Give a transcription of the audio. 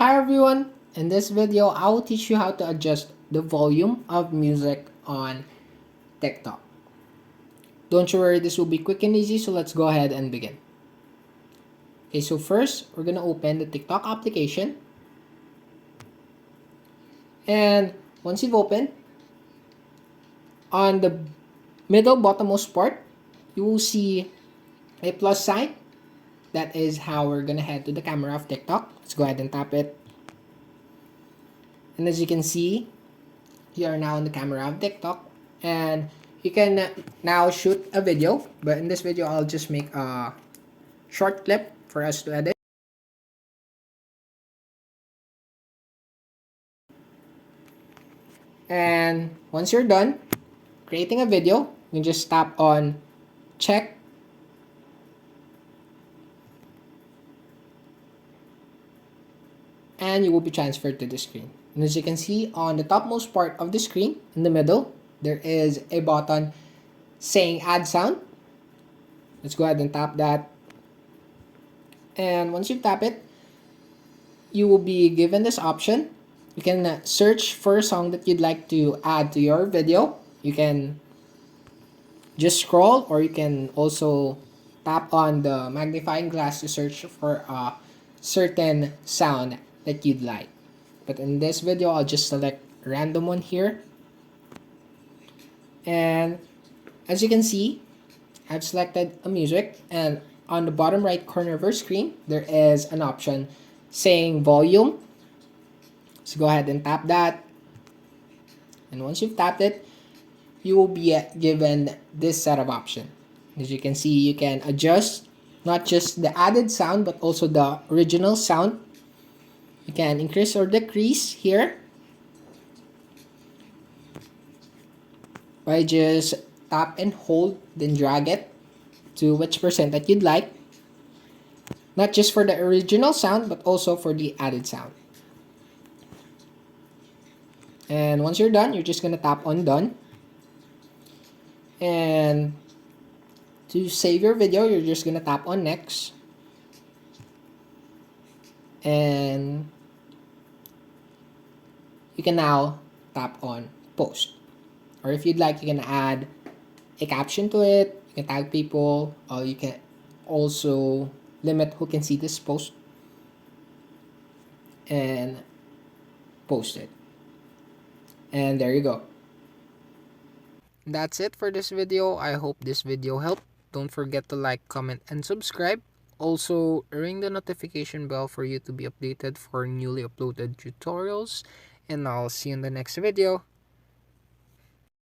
Hi everyone! In this video, I will teach you how to adjust the volume of music on TikTok. Don't you worry, this will be quick and easy, so let's go ahead and begin. Okay, so first, we're gonna open the TikTok application. And once you've opened, on the middle bottommost part, you will see a plus sign. That is how we're gonna head to the camera of TikTok. Let's go ahead and tap it. And as you can see, you are now in the camera of TikTok, and you can now shoot a video, but in this video I'll just make a short clip for us to edit. And once you're done creating a video, you can just tap on check, and you will be transferred to the screen. And as you can see on the topmost part of the screen in the middle, there is a button saying add sound. Let's go ahead and tap that. And once you tap it, you will be given this option. You can search for a song that you'd like to add to your video. You can just scroll, or you can also tap on the magnifying glass to search for a certain sound that you'd like. But in this video, I'll just select random one here. And as you can see, I've selected a music, and on the bottom right corner of our screen, there is an option saying volume. So go ahead and tap that. And once you've tapped it, you will be given this set of options. As you can see, you can adjust not just the added sound, but also the original sound. You can increase or decrease here by just tap and hold, then drag it to which percent that you'd like. Not just for the original sound, but also for the added sound. And once you're done, you're just gonna tap on done. And to save your video, you're just gonna tap on next. And you can now tap on post. Or if you'd like, you can add a caption to it. You can tag people, or you can also limit who can see this post and post it. And there you go. That's it for this video. I hope this video helped. Don't forget to like, comment, and subscribe. Also, ring the notification bell for you to be updated for newly uploaded tutorials. And I'll see you in the next video.